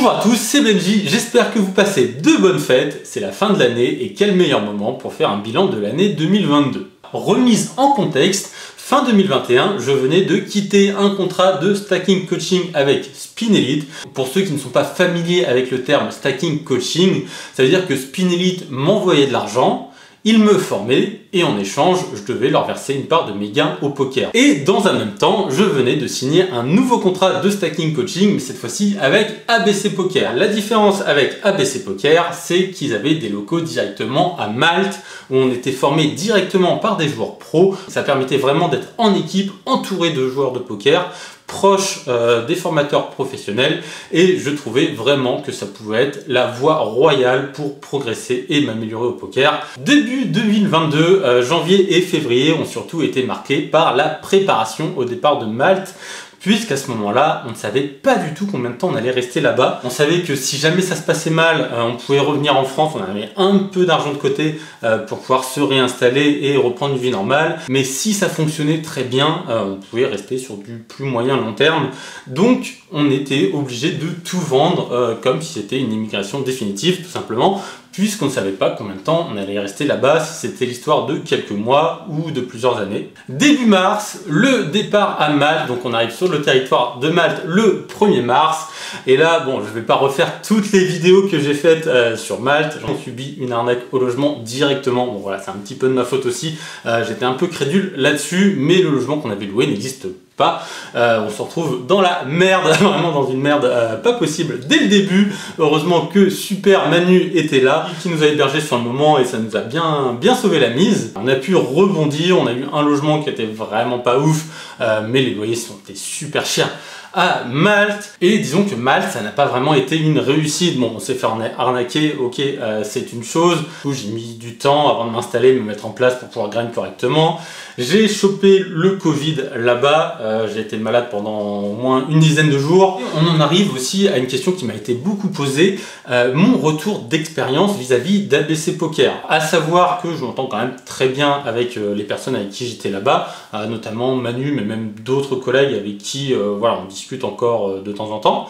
Bonjour à tous, c'est Benji, j'espère que vous passez de bonnes fêtes, c'est la fin de l'année et quel meilleur moment pour faire un bilan de l'année 2022. Remise en contexte, fin 2021, je venais de quitter un contrat de stacking coaching avec Spinelite. Pour ceux qui ne sont pas familiers avec le terme stacking coaching, ça veut dire que Spinelite m'envoyait de l'argent, ils me formaient et en échange, je devais leur verser une part de mes gains au poker. Et dans un même temps, je venais de signer un nouveau contrat de stacking coaching, mais cette fois-ci avec ABC Poker. La différence avec ABC Poker, c'est qu'ils avaient des locaux directement à Malte, où on était formé directement par des joueurs pros. Ça permettait vraiment d'être en équipe, entouré de joueurs de poker, proche des formateurs professionnels, et je trouvais vraiment que ça pouvait être la voie royale pour progresser et m'améliorer au poker. Début 2022, janvier et février ont surtout été marqués par la préparation au départ de Malte, puisqu'à ce moment-là, on ne savait pas du tout combien de temps on allait rester là-bas. On savait que si jamais ça se passait mal, on pouvait revenir en France, on avait un peu d'argent de côté pour pouvoir se réinstaller et reprendre une vie normale. Mais si ça fonctionnait très bien, on pouvait rester sur du plus moyen long terme. Donc, on était obligé de tout vendre comme si c'était une immigration définitive, tout simplement, puisqu'on ne savait pas combien de temps on allait rester là-bas, si c'était l'histoire de quelques mois ou de plusieurs années. Début mars, le départ à Malte, donc on arrive sur le territoire de Malte le 1er mars, et là, bon, je ne vais pas refaire toutes les vidéos que j'ai faites sur Malte, j'en ai subi une arnaque au logement directement, bon voilà, c'est un petit peu de ma faute aussi, j'étais un peu crédule là-dessus, mais le logement qu'on avait loué n'existe pas. On se retrouve dans la merde, vraiment dans une merde pas possible dès le début. Heureusement que Super Manu était là, qui nous a hébergé sur le moment et ça nous a bien sauvé la mise. On a pu rebondir, on a eu un logement qui était vraiment pas ouf, mais les loyers sont super chers à Malte, et disons que Malte ça n'a pas vraiment été une réussite. Bon, on s'est fait arnaquer, ok, c'est une chose, j'ai mis du temps avant de m'installer, me mettre en place pour pouvoir grind correctement. J'ai chopé le Covid là-bas, j'ai été malade pendant au moins une dizaine de jours. On en arrive aussi à une question qui m'a été beaucoup posée, mon retour d'expérience vis-à-vis d'ABC Poker. À savoir que je m'entends quand même très bien avec les personnes avec qui j'étais là-bas, notamment Manu, mais même d'autres collègues avec qui voilà, on discute encore de temps en temps.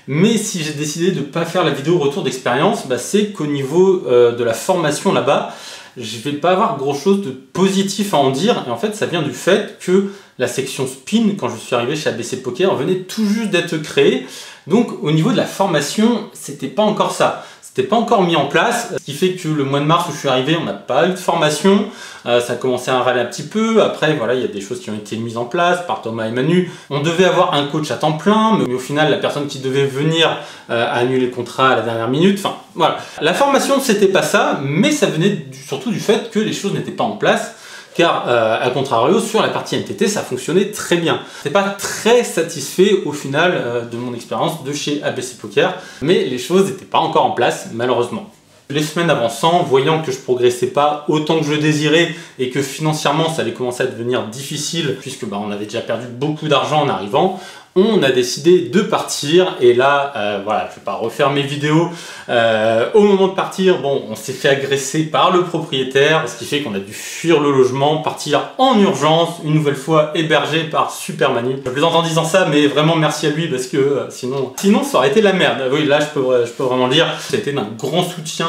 Mais si j'ai décidé de ne pas faire la vidéo retour d'expérience, c'est qu'au niveau de la formation là-bas, je vais pas avoir grand chose de positif à en dire, et en fait ça vient du fait que la section spin, quand je suis arrivé chez ABC Poker, venait tout juste d'être créée, donc au niveau de la formation, c'était pas encore ça. C'était pas encore mis en place, ce qui fait que le mois de mars où je suis arrivé, on n'a pas eu de formation, ça a commencé à râler un petit peu, après voilà, il y a des choses qui ont été mises en place par Thomas et Manu. On devait avoir un coach à temps plein, mais au final la personne qui devait venir a annulé le contrat à la dernière minute, enfin voilà. La formation c'était pas ça, mais ça venait surtout du fait que les choses n'étaient pas en place, car à contrario, sur la partie MTT, ça fonctionnait très bien. Je n'étais pas très satisfait au final de mon expérience de chez ABC Poker, mais les choses n'étaient pas encore en place, malheureusement. Les semaines avançant, voyant que je progressais pas autant que je le désirais et que financièrement ça allait commencer à devenir difficile, puisque on avait déjà perdu beaucoup d'argent en arrivant, on a décidé de partir, et là, voilà, je vais pas refaire mes vidéos. Au moment de partir, bon, on s'est fait agresser par le propriétaire, ce qui fait qu'on a dû fuir le logement, partir en urgence, une nouvelle fois hébergé par Super Manu. Je plaisante en disant ça, mais vraiment merci à lui, parce que sinon ça aurait été la merde. Oui, là, je peux vraiment le dire. Ça a été d'un grand soutien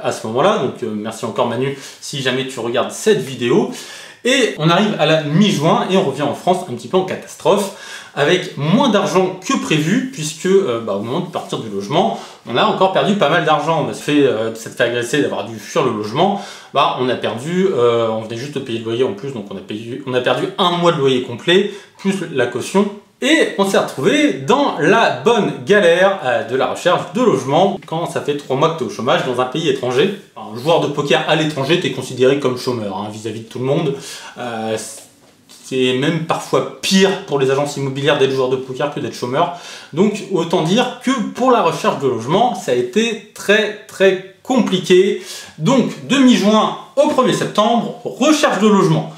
à ce moment-là, donc merci encore Manu, si jamais tu regardes cette vidéo. Et on arrive à la mi-juin et on revient en France un petit peu en catastrophe, avec moins d'argent que prévu, puisque au moment de partir du logement, on a encore perdu pas mal d'argent. On s'est fait agresser d'avoir dû fuir le logement, on a perdu, on venait juste de payer le loyer en plus, donc on a perdu un mois de loyer complet, plus la caution. Et on s'est retrouvé dans la bonne galère de la recherche de logement quand ça fait 3 mois que tu es au chômage dans un pays étranger. Un joueur de poker à l'étranger, tu es considéré comme chômeur vis-à-vis de tout le monde. C'est même parfois pire pour les agences immobilières d'être joueur de poker que d'être chômeur. Donc autant dire que pour la recherche de logement, ça a été très compliqué. Donc de mi-juin au 1er septembre, recherche de logement.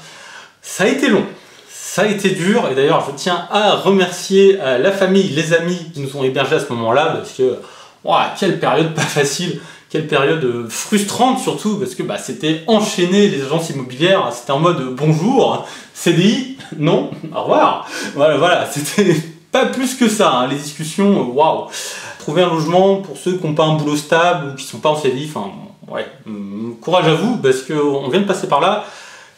Ça a été long. Ça a été dur, et d'ailleurs je tiens à remercier la famille, les amis qui nous ont hébergés à ce moment-là, parce que quelle période pas facile, quelle période frustrante surtout, parce que c'était enchaîné les agences immobilières, c'était en mode bonjour, CDI, non, au revoir, voilà, c'était pas plus que ça, les discussions, waouh. Trouver un logement pour ceux qui n'ont pas un boulot stable ou qui ne sont pas en CDI, enfin, ouais, courage à vous, parce qu'on vient de passer par là,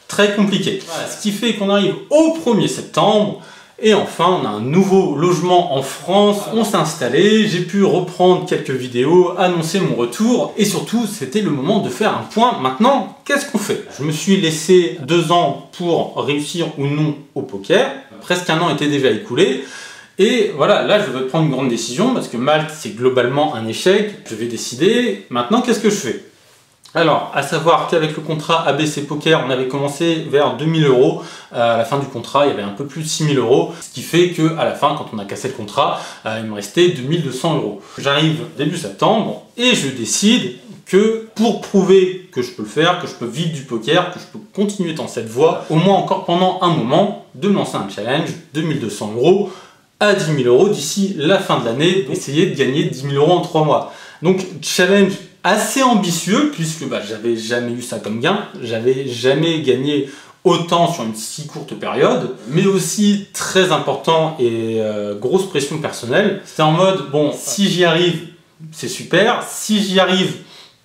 très compliqué. Voilà, ce qui fait qu'on arrive au 1er septembre, et enfin, on a un nouveau logement en France, on s'est installé, j'ai pu reprendre quelques vidéos, annoncer mon retour, et surtout, c'était le moment de faire un point. Maintenant, qu'est-ce qu'on fait? Je me suis laissé 2 ans pour réussir ou non au poker, presque un an était déjà écoulé, et voilà, là je vais prendre une grande décision, parce que Malte, c'est globalement un échec, je vais décider, maintenant qu'est-ce que je fais? Alors, à savoir qu'avec le contrat ABC Poker, on avait commencé vers 2000 €. À la fin du contrat, il y avait un peu plus de 6000 €. Ce qui fait qu'à la fin, quand on a cassé le contrat, il me restait 2200 €. J'arrive début septembre et je décide que pour prouver que je peux le faire, que je peux vivre du poker, que je peux continuer dans cette voie, au moins encore pendant un moment, de me lancer un challenge de 2200 € à 10 000 € d'ici la fin de l'année, essayer de gagner 10 000 € en 3 mois. Donc, challenge assez ambitieux, puisque j'avais jamais eu ça comme gain, j'avais jamais gagné autant sur une si courte période, mais aussi très important et grosse pression personnelle. C'était en mode, bon, si j'y arrive, c'est super, si j'y arrive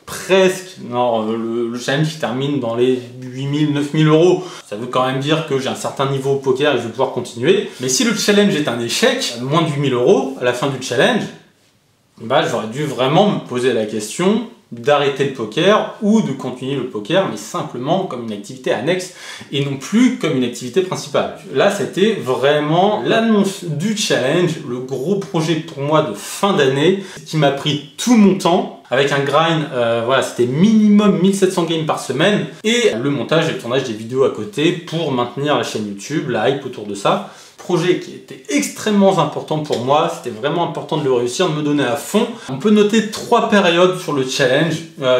presque, non, le challenge qui termine dans les 8 000, 9 000 €, ça veut quand même dire que j'ai un certain niveau au poker et je vais pouvoir continuer. Mais si le challenge est un échec, moins de 8 000 € à la fin du challenge, j'aurais dû vraiment me poser la question d'arrêter le poker ou de continuer le poker, mais simplement comme une activité annexe et non plus comme une activité principale. Là, c'était vraiment l'annonce du challenge, le gros projet pour moi de fin d'année qui m'a pris tout mon temps avec un grind, voilà, c'était minimum 1700 games par semaine et le montage et le tournage des vidéos à côté pour maintenir la chaîne YouTube, la hype autour de ça. Projet qui était extrêmement important pour moi, c'était vraiment important de le réussir, de me donner à fond. On peut noter 3 périodes sur le challenge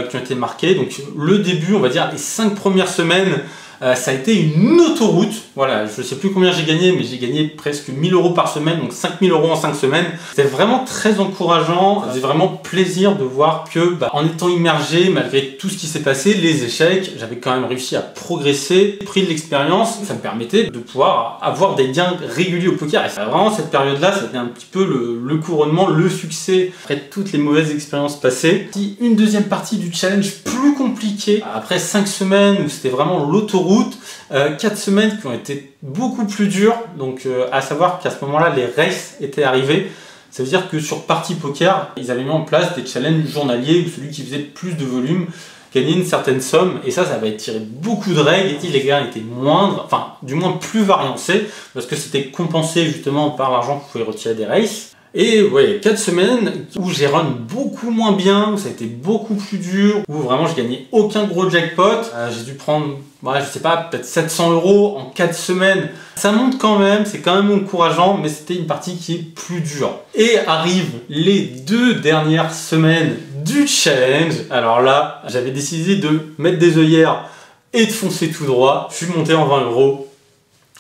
qui ont été marquées. Donc le début, on va dire les 5 premières semaines, ça a été une autoroute. Voilà, je ne sais plus combien j'ai gagné, mais j'ai gagné presque 1000 € par semaine, donc 5000 € en 5 semaines. C'était vraiment très encourageant. Ça faisait vraiment plaisir de voir que, en étant immergé, malgré tout ce qui s'est passé, les échecs, j'avais quand même réussi à progresser, pris de l'expérience. Ça me permettait de pouvoir avoir des gains réguliers au poker. Et ça, vraiment, cette période-là, c'était un petit peu le couronnement, le succès après toutes les mauvaises expériences passées. Une deuxième partie du challenge plus compliquée, après 5 semaines où c'était vraiment l'autoroute, 4 semaines qui ont été beaucoup plus dures, donc à savoir qu'à ce moment-là les races étaient arrivés. Ça veut dire que sur Party Poker, ils avaient mis en place des challenges journaliers où celui qui faisait plus de volume gagnait une certaine somme, et ça va tirer beaucoup de règles, et les gains étaient moindres, enfin du moins plus variancés, parce que c'était compensé justement par l'argent que vous pouvez retirer des races. Et ouais, 4 semaines où j'ai run beaucoup moins bien, où ça a été beaucoup plus dur, où vraiment je gagnais aucun gros jackpot. J'ai dû prendre, je sais pas, peut-être 700 € en 4 semaines. Ça monte quand même, c'est quand même encourageant, mais c'était une partie qui est plus dure. Et arrivent les 2 dernières semaines du challenge. Alors là, j'avais décidé de mettre des œillères et de foncer tout droit. Je suis monté en 20 €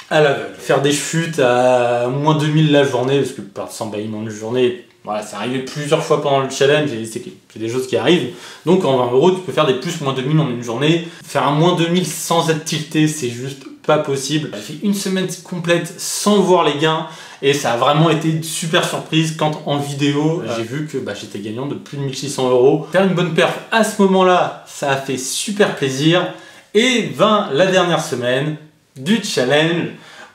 à l'aveugle. Faire des chutes à moins 2000 la journée, parce que perdre 100 bâillements de journée, voilà, c'est arrivé plusieurs fois pendant le challenge, et c'est des choses qui arrivent. Donc en 20 € tu peux faire des plus moins 2000 en une journée. Faire un moins 2000 sans être tilté, c'est juste pas possible. J'ai fait une semaine complète sans voir les gains, et ça a vraiment été une super surprise quand en vidéo j'ai vu que j'étais gagnant de plus de 1600 €. Faire une bonne perf à ce moment-là, ça a fait super plaisir. Et vint la dernière semaine du challenge,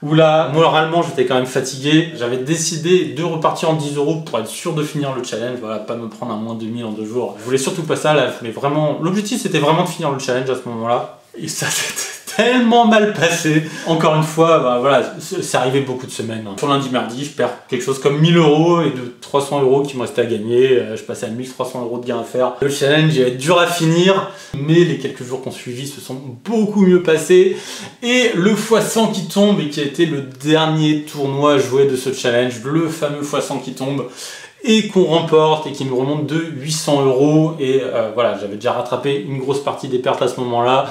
où là, moralement, j'étais quand même fatigué. J'avais décidé de repartir en 10 € pour être sûr de finir le challenge, voilà, pas me prendre un moins 2000 en 2 jours. Je voulais surtout pas ça, là, mais vraiment, l'objectif c'était vraiment de finir le challenge à ce moment-là. Et ça s'était tellement mal passé. Encore une fois, voilà, c'est arrivé beaucoup de semaines. Sur lundi, mardi, je perds quelque chose comme 1000 € et de 300 € qui me restait à gagner. Je passais à 1300 € de gains à faire. Le challenge est dur à finir, mais les quelques jours qu'on suivi se sont beaucoup mieux passés. Et le x100 qui tombe, et qui a été le dernier tournoi joué de ce challenge, le fameux x100 qui tombe, et qu'on remporte et qui nous remonte de 800 €. Et voilà, j'avais déjà rattrapé une grosse partie des pertes à ce moment-là,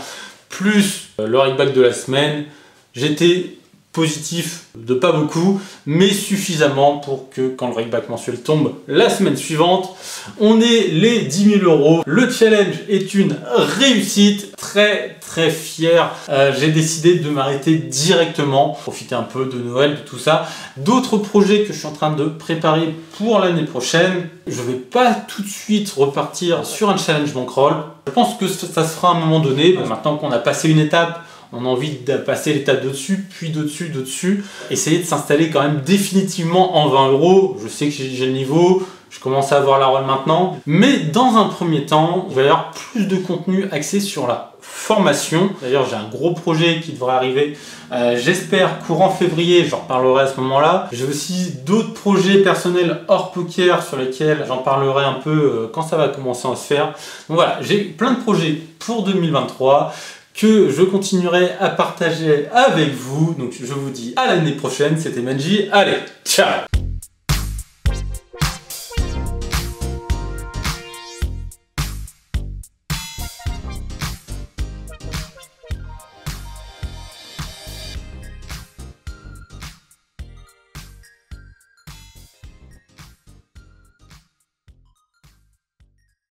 plus le rideback de la semaine. J'étais positif de pas beaucoup, mais suffisamment pour que quand le rakeback mensuel tombe la semaine suivante, on ait les 10 000 €. Le challenge est une réussite, très fier. J'ai décidé de m'arrêter directement, profiter un peu de Noël, de tout ça. D'autres projets que je suis en train de préparer pour l'année prochaine. Je vais pas tout de suite repartir sur un challenge bankroll. Je pense que ça se fera à un moment donné. Maintenant qu'on a passé une étape, on a envie de passer l'étape de dessus, puis de dessus. Essayer de s'installer quand même définitivement en 20 €. Je sais que j'ai le niveau, je commence à avoir la rôle maintenant. Mais dans un premier temps, il va y avoir plus de contenu axé sur la formation. D'ailleurs, j'ai un gros projet qui devrait arriver, j'espère, courant février, j'en reparlerai à ce moment-là. J'ai aussi d'autres projets personnels hors poker sur lesquels j'en parlerai un peu quand ça va commencer à se faire. Donc voilà, j'ai plein de projets pour 2023. Que je continuerai à partager avec vous. Donc je vous dis à l'année prochaine, c'était Manji. Allez, ciao!